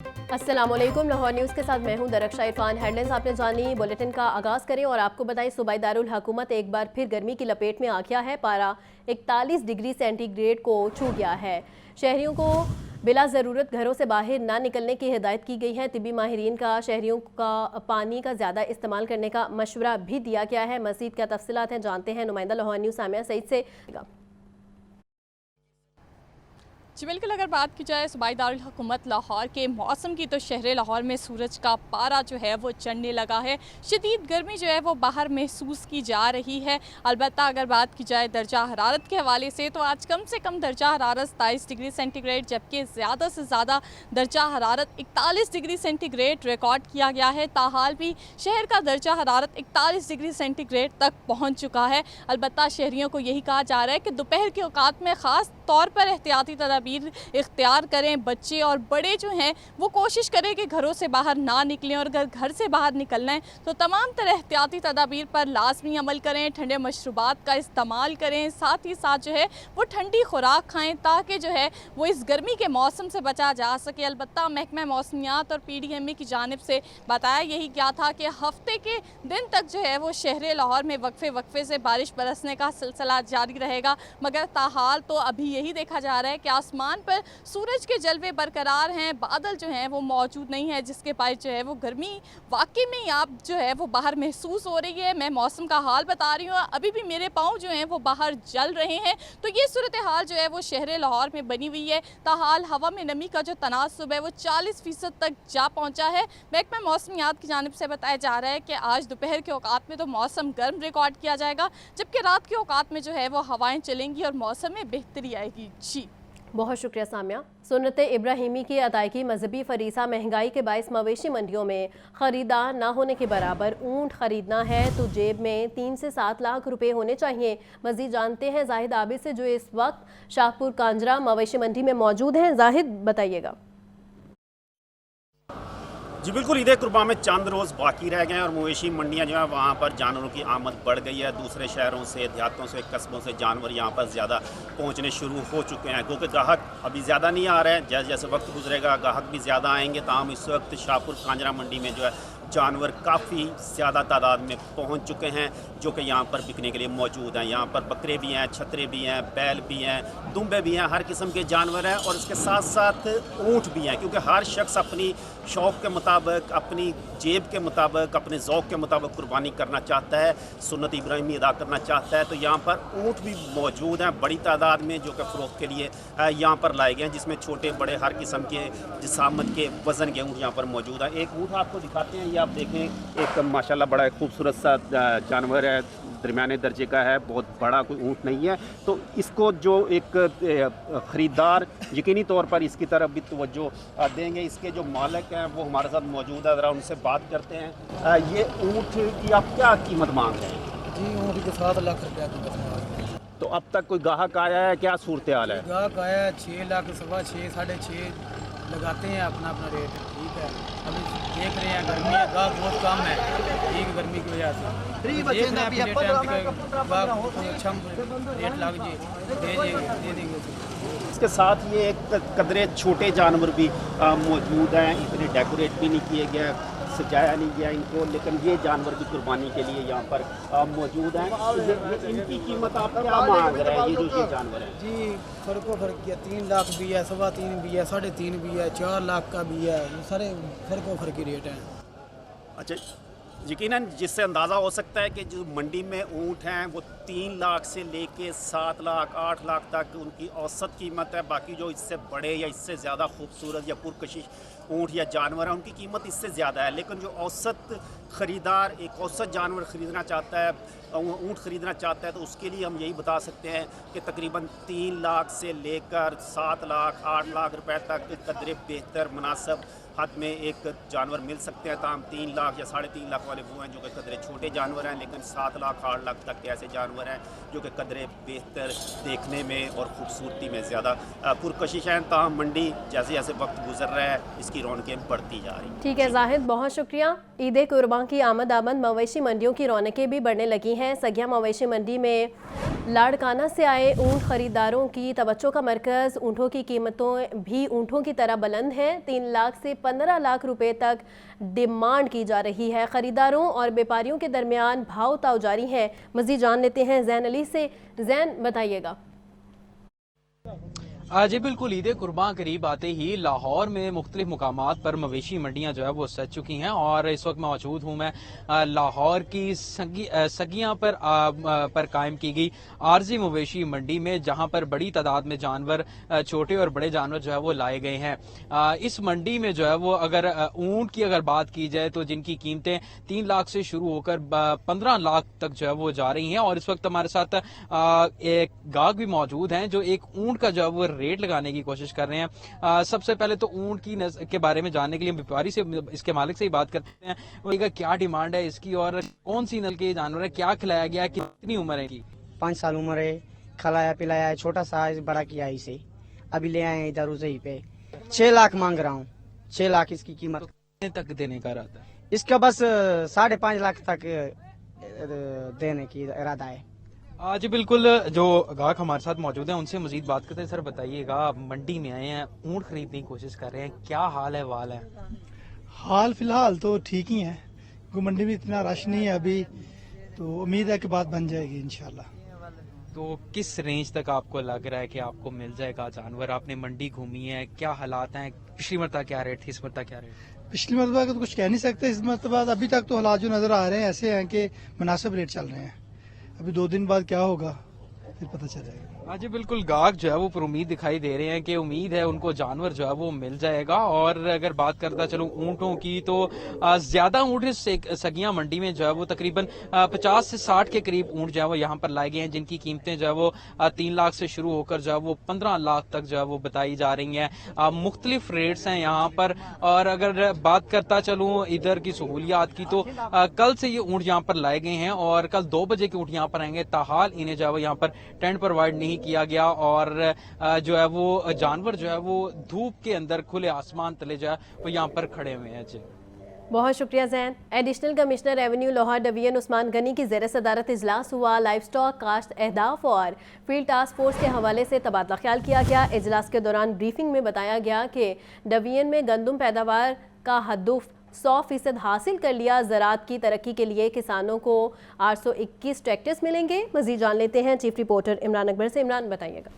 अस्सलामुअलैकुम। लाहौर न्यूज़ के साथ मैं हूं दरख्शा इरफान। हेडलाइंस आपने जानी, बुलेटिन का आगाज़ करें और आपको बताएं सूबाई दारुल हुकूमत एक बार फिर गर्मी की लपेट में आ गया है। पारा 41 डिग्री सेंटीग्रेड को छू गया है। शहरियों को बिला ज़रूरत घरों से बाहर ना निकलने की हिदायत की गई है। तिबी माहिरीन का शहरियों का पानी का ज़्यादा इस्तेमाल करने का मशवरा भी दिया गया है। मज़ीद क्या तफसीलात हैं जानते हैं नुमाइंदा लाहौर न्यूज़ सामिया सईद से। जी बिल्कुल, अगर बात की जाए सूबाई दारुल हुकूमत लाहौर के मौसम की तो शहर लाहौर में सूरज का पारा जो है वो चढ़ने लगा है। शदीद गर्मी जो है वो बाहर महसूस की जा रही है। अलबत्ता अगर बात की जाए दर्जा हरारत के हवाले से तो आज कम से कम दर्जा हरारत 27 डिग्री सेंटीग्रेड जबकि ज़्यादा से ज़्यादा दर्जा हरारत 41 डिग्री सेंटीग्रेड रिकॉर्ड किया गया है। ताहाल भी शहर का दर्जा हरारत 41 डिग्री सेंटीग्रेड तक पहुँच चुका है। अलबत्ता शहरियों को यही कहा जा रहा है कि दोपहर के औकात में ख़ास तौर पर एहतियाती तदाबीर इख्तियार करें। बच्चे और बड़े जो हैं वो कोशिश करें कि घरों से बाहर ना निकलें और अगर घर से बाहर निकलना है तो तमाम तरह एहतियाती तदाबीर पर लाजमी अमल करें। ठंडे मशरूबात का इस्तेमाल करें, साथ ही साथ जो है वो ठंडी खुराक खाएं ताकि जो है वो इस गर्मी के मौसम से बचा जा सके। अलबत्ता महकमा मौसमियात और PDMA की जानिब से बताया यही गया था कि हफ्ते के दिन तक जो है वो शहर लाहौर में वक्फे से बारिश बरसने का सिलसिला जारी रहेगा। मगर ताहाल तो अभी यही देखा जा रहा है कि आसमान पर सूरज के जलवे बरकरार हैं, बादल जो हैं वो मौजूद नहीं है, जिसके बायस जो है वो गर्मी वाकई में आप जो है वो बाहर महसूस हो रही है। मैं मौसम का हाल बता रही हूँ, अभी भी मेरे पाँव जो हैं वो बाहर जल रहे हैं। तो ये सूरत हाल जो है वो शहर लाहौर में बनी हुई है। ताहाल हवा में नमी का जो तनासुब है वो 40% तक जा पहुँचा है। महकमा मौसमियात की जानिब से बताया जा रहा है कि आज दोपहर के औकात में तो मौसम गर्म रिकॉर्ड किया जाएगा, जबकि रात के औकात में जो है वो हवाएँ चलेंगी और मौसम में बेहतरी आएगी। जी बहुत शुक्रिया सामिया। सुन्नत इब्राहिमी की अदायगी मजहबी फरीसा महंगाई के बायस मवेशी मंडियों में ख़रीदार ना होने के बराबर। ऊँट ख़रीदना है तो जेब में 3 से 7 लाख रुपए होने चाहिए। मज़ीद जानते हैं जाहिद आबिद से जो इस वक्त शाहपुर कांजरा मवेशी मंडी में मौजूद हैं। जाहिद बताइएगा। जी बिल्कुल, ईद कुर्बान में चंद रोज़ बाकी रह गए हैं और मवेशी मंडियां जो है वहाँ पर जानवरों की आमद बढ़ गई है। दूसरे शहरों से, देहातों से, कस्बों से जानवर यहाँ पर ज़्यादा पहुँचने शुरू हो चुके हैं। क्योंकि ग्राहक अभी ज़्यादा नहीं आ रहे हैं, जैसे जैसे वक्त गुजरेगा ग्राहक भी ज़्यादा आएंगे। ताहम इस वक्त शाहपुर कांजरा मंडी में जो है जानवर काफ़ी ज़्यादा तादाद में पहुंच चुके हैं जो कि यहाँ पर बिकने के लिए मौजूद हैं। यहाँ पर बकरे भी हैं, छतरे भी हैं, बैल भी हैं, दुम्बे भी हैं, हर किस्म के जानवर हैं और इसके साथ साथ ऊँट भी हैं। क्योंकि हर शख्स अपनी शौक़ के मुताबिक, अपनी जेब के मुताबिक, अपने ज़ौक़ के मुताबिक कुर्बानी करना चाहता है, सुन्नत इब्राहिमी अदा करना चाहता है। तो यहाँ पर ऊँट भी मौजूद हैं बड़ी तादाद में जो कि फ़रोख्त के लिए यहाँ पर लाए गए हैं, जिसमें छोटे बड़े हर किस्म के जिसामत के वज़न के ऊँट यहाँ पर मौजूद हैं। एक ऊँट आपको दिखाते हैं, आप देखें, एक माशाल्लाह बड़ा खूबसूरत सा जानवर है, दरमियाने दर्जे का है, बहुत बड़ा कोई ऊँट नहीं है। तो इसको जो एक ख़रीदार यकीनी तौर पर इसकी तरफ भी तवज्जो देंगे। इसके जो मालिक हैं वो हमारे साथ मौजूद है, ज़रा उनसे बात करते हैं। ये ऊँट की आप क्या कीमत मांग रहे हैं? जी ऊँट की 7 लाख रुपया कीमत मांग रहे हैं। तो अब तक कोई ग्राहक आया है? क्या सूरत हाल है? ग्राहक आया है 6 लाख, 6.5, 6.5 लगाते हैं अपना अपना रेट। ठीक है, अभी देख रहे हैं गर्मी है, गाहक बहुत कम है, ठीक गर्मी की वजह से देख रहे हैं अपने टाइम अच्छा रेट लग जाए दे देंगे। इसके साथ ये एक कदरे छोटे जानवर भी मौजूद हैं, इतने डेकोरेट भी नहीं किए गए, सजाया नहीं गया इनको, लेकिन ये जानवर भी कुर्बानी के लिए यहाँ पर मौजूद हैं। इनकी कीमत आप क्या मांग रहे हैं? ये जानवर हैं जी फ़र्क किया, 3 लाख भी है, 3.25 भी है, 3.5 भी है, 4 लाख का भी है, सारे फ़र्क की रेट हैं। अच्छा, यकीनन जिससे अंदाज़ा हो सकता है कि जो मंडी में ऊँट हैं वो 3 लाख से लेके 7 लाख 8 लाख तक उनकी औसत कीमत है। बाकी जो इससे बड़े या इससे ज़्यादा खूबसूरत या पुरकशिश ऊँट या जानवर हैं उनकी कीमत इससे ज़्यादा है। लेकिन जो औसत ख़रीदार एक औसत जानवर ख़रीदना चाहता है, ऊँट ख़रीदना चाहता है, तो उसके लिए हम यही बता सकते हैं कि तकरीबन 3 लाख से लेकर 7 लाख 8 लाख रुपए तक कदरे बेहतर मुनासिब हद में एक जानवर मिल सकते हैं। ताम 3 लाख या 3.5 लाख वाले वो हैं जो कि कदरे छोटे जानवर हैं, लेकिन 7 लाख 8 लाख तक के ऐसे जानवर हैं जो कि कदरे बेहतर देखने में और ख़ूबसूरती में ज़्यादा पुरकशिश हैं। ताम मंडी जैसे जैसे वक्त गुजर रहा है इसकी रौनकें बढ़ती जा रही हैं। ठीक है जाहिद, बहुत शुक्रिया। ईद कुर्बान की आमद मवेशी मंडियों की रौनकें भी बढ़ने लगी हैं। सगिया मवेशी मंडी में लाड़काना से आए ऊंट खरीदारों की तवज्जो का मरकज। ऊंटों की कीमतों भी ऊंटों की तरह बुलंद हैं। 3 लाख से 15 लाख रुपए तक डिमांड की जा रही है। खरीदारों और व्यापारियों के दरमियान भाव ताव जारी है। मजीद जान लेते हैं जैन अली से। जैन, बताइएगा। जी बिल्कुल, ईद कुर्बान करीब आते ही लाहौर में मुख्तलिफ मुकामात पर मवेशी मंडियां जो है वो सज चुकी हैं और इस वक्त मौजूद हूँ मैं लाहौर की सगियां पर कायम की गई आरजी मवेशी मंडी में, जहां पर बड़ी तादाद में जानवर, छोटे और बड़े जानवर जो है वो लाए गए हैं। इस मंडी में जो है वो अगर ऊंट की अगर बात की जाए तो जिनकी कीमतें 3 लाख से शुरू होकर 15 लाख तक जो है वो जा रही हैं। और इस वक्त हमारे साथ एक गाहक भी मौजूद हैं जो एक ऊंट का जो है वो रेट लगाने की कोशिश कर रहे हैं। सबसे पहले तो ऊंट के बारे में जानने के लिए व्यापारी से, इसके मालिक से ही बात करते हैं। उनका क्या डिमांड है इसकी और कौन सी नस्ल के जानवर है, क्या खिलाया गया है, कितनी उम्र है इनकी? 5 साल उम्र है, खिलाया पिलाया है, छोटा साइज बड़ा किया है इसे, अभी ले आए हैं इधर उजई पे। 6 लाख मांग रहा हूँ, 6 लाख इसकी कीमत। कितने तक देने का इरादा है? इसका बस 5.5 लाख तक देने की इरादा है। जी बिल्कुल, जो गाहक हमारे साथ मौजूद हैं उनसे मजीद बात करते हैं। सर बताइएगा, मंडी में आए हैं, ऊंट खरीदने की कोशिश कर रहे हैं, क्या हाल है वाल है? हाल फिलहाल तो ठीक ही है, क्योंकि मंडी में इतना रश नहीं है अभी, तो उम्मीद है कि बात बन जाएगी इंशाल्लाह। तो किस रेंज तक आपको लग रहा है कि आपको मिल जाएगा जानवर? आपने मंडी घूमी है, क्या हालात हैं? पिछली मरतबा क्या रेट थी, इस मरतबा क्या रेट? पिछली मरतबा का तो कुछ कह नहीं सकते, इस मरतबा अभी तक तो हालात जो नजर आ रहे हैं ऐसे हैं कि मुनासिब रेट चल रहे हैं। अभी 2 दिन बाद क्या होगा फिर पता चल जाएगा। हाँ जी बिल्कुल, गाहक जो है वो पर उम्मीद दिखाई दे रहे हैं कि उम्मीद है उनको जानवर जो है वो मिल जाएगा। और अगर बात करता चलूं ऊँटों की तो ज्यादा ऊँट इस सगियां मंडी में जो है वो तकरीबन 50 से 60 के करीब ऊँट जो है वो यहाँ पर लाए गए हैं, जिनकी कीमतें जो है वो 3 लाख से शुरू होकर जो है वो 15 लाख तक जो है वो बताई जा रही हैं। मुख्तलिफ रेट्स हैं यहाँ पर। और अगर बात करता चलूं इधर की सहूलियात की तो कल से ये ऊँट यहाँ पर लाए गए हैं और कल 2 बजे के ऊँट यहाँ पर आएंगे। ताहाल इन्हें जो है वो यहाँ पर टेंट प्रोवाइड नहीं किया गया और जो है वो जानवर जो है वो धूप के अंदर खुले आसमान तले जो है वो यहाँ पर खड़े हुए हैं। जी बहुत शुक्रिया Jain. Additional commissioner revenue Lahore division Usman Ghani की ज़ेर सदारत इजलास हुआ। लाइफ स्टॉक काश्त अहदाफ और फील्ड टास्क फोर्स के हवाले से तबादला ख्याल किया गया। इजलास के दौरान ब्रीफिंग में बताया गया कि डिवीजन में गंदम पैदावार का हदफ 100% हासिल कर लिया। ज़राअत की तरक्की के लिए किसानों को 821 ट्रैक्टर्स मिलेंगे। मज़ीद जान लेते हैं चीफ रिपोर्टर इमरान अकबर से। इमरान, बताइएगा।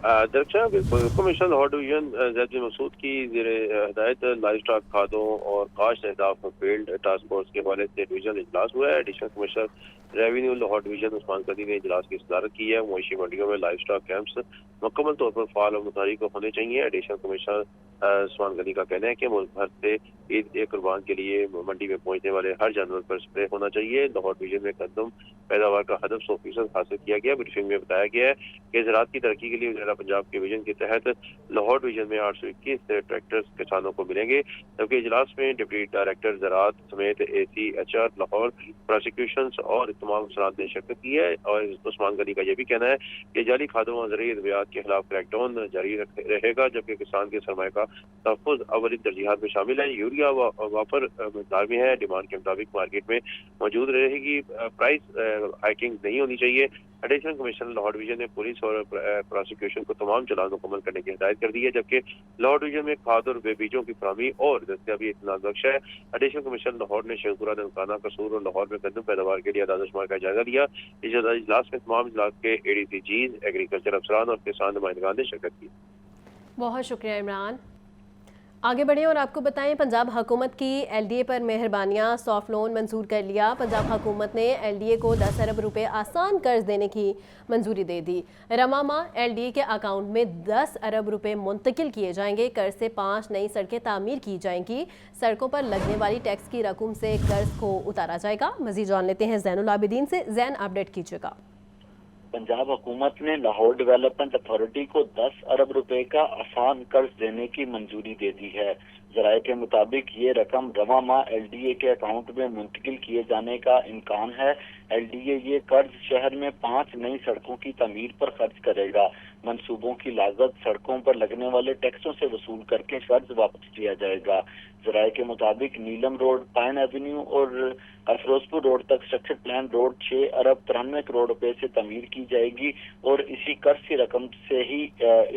दरअसल कमिश्नर लाहौर डिवीजन ज़ैद मसूद की ज़ेरे हिदायत लाइफ स्टॉक खादों और काश्त अहदाफ फील्ड टास्क फोर्स के हवाले से डिवीजन इजलास हुआ है। Additional commissioner revenue Lahore division Usman Ghani ने इजलास की सदारत की है। मवेशी मंडियों में लाइफ स्टॉक कैंप्स मुकम्मल तौर पर फाल और मुतारिक होने चाहिए। एडिशनल कमिश्नर उस्मान गनी का कहना है कि मुल्क भर से ईद कुर्बान के लिए मंडी में पहुंचने वाले हर जानवर पर स्प्रे होना चाहिए। लाहौर डिवीजन में गंदम पैदावार का हदफ 100% हासिल किया गया। ब्रीफिंग में बताया गया है कि ज़राअत की तरक्की के लिए वज़ीर पंजाब के विजन के तहत लाहौर डिवीजन में 821 ट्रैक्टर्स किसानों को मिलेंगे। जबकि इजलास में डिप्टी डायरेक्टर ज़राअत समेत ACHR लाहौर, प्रोसिक्यूशन और तमाम अफसरान ने शिरकत की है। और उस्मान गनी का यह भी कहना है कि जाली खादों और ज़रूरी अद्वियात के खिलाफ क्रैकडाउन जारी रहेगा। जबकि किसान के सरमाए का तहफ़्फ़ुज़ अव्वली तरजीहात में शामिल है। यूरिया वापर मकदार में है, डिमांड के मुताबिक मार्केट में मौजूद रहेगी। प्राइस हाइकिंग नहीं होनी चाहिए। एडिशनल कमिश्नर लाहौर डिवीजन ने पुलिस और प्रोसिक्यूशन को तमाम चलान मुकम्मल करने की हिदायत कर दी है। जबकि लाहौर डिवीजन में खाद और बीजों की फराहमी और दस्तियाबी इत्मीनान बख्श है। एडिशनल कमिश्नर लाहौर ने शेखपुरा, ननकाना, कसूर और लाहौर में गंदम पैदावार के लिए आदादशुमार का जायजा लिया। इस इजलास में तमाम जिला के ADCGs, एग्रीकल्चर अफसरान और किसान नुमाइंदगान ने शिरकत की। बहुत शुक्रिया इमरान। आगे बढ़ें और आपको बताएं, पंजाब हुकूमत की LDA पर मेहरबानियां, सॉफ्ट लोन मंजूर कर लिया। पंजाब हुकूमत ने LDA को 10 अरब रुपए आसान कर्ज देने की मंजूरी दे दी। रवामा LDA के अकाउंट में 10 अरब रुपए मुंतकिल किए जाएंगे। कर्ज से 5 नई सड़कें तामीर की जाएंगी। सड़कों पर लगने वाली टैक्स की रकम से कर्ज को उतारा जाएगा। मजीद जान लेते हैं जैनुल आबिदीन से। जैन, अपडेट कीजिएगा। पंजाब हुकूमत ने लाहौर डेवलपमेंट अथॉरिटी को 10 अरब रुपए का आसान कर्ज देने की मंजूरी दे दी है। जराये के मुताबिक ये रकम रवा माह LDA के अकाउंट में मुंतकिल किए जाने का इम्कान है। LDA ये कर्ज शहर में 5 नई सड़कों की तमीर पर खर्च करेगा। मंसूबों की लागत सड़कों पर लगने वाले टैक्सों से वसूल करके कर्ज वापस लिया जाएगा। जराये के मुताबिक नीलम रोड, पाइन एवेन्यू और फिरोजपुर रोड तक स्ट्रक्चर प्लान रोड 6 अरब 93 करोड़ रुपए से तमीर की जाएगी और इसी कर्ज की रकम से ही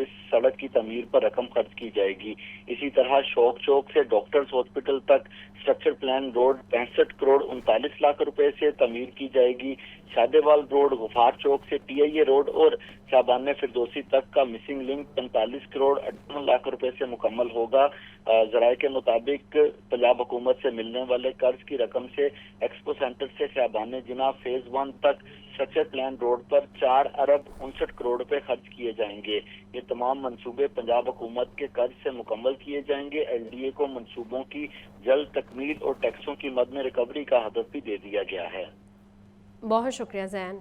इस सड़क की तमीर पर रकम खर्च की जाएगी। इसी तरह शौक चौक से डॉक्टर्स हॉस्पिटल तक structure plan road 65 crore 39 lakh रुपए से तमीर की जाएगी। शादेवाल रोड, गुफार चौक से टीआईए रोड और शाबान फिरदौसी तक का मिसिंग लिंक 45 करोड़ 58 लाख रुपए से मुकम्मल होगा। जराये के मुताबिक पंजाब हुकूमत से मिलने वाले कर्ज की रकम से एक्सपो सेंटर से शाबान जिना फेज 1 तक स्ट्रक्चर प्लान रोड पर 4 अरब 59 करोड़ रुपए खर्च किए जाएंगे। ये तमाम मंसूबे पंजाब हुकूमत के कर्ज से मुकम्मल किए जाएंगे। एलडीए को मंसूबों की जल्द तकमील और टैक्सों की मद में रिकवरी का हदफ भी दे दिया गया है। बहुत शुक्रिया जैन।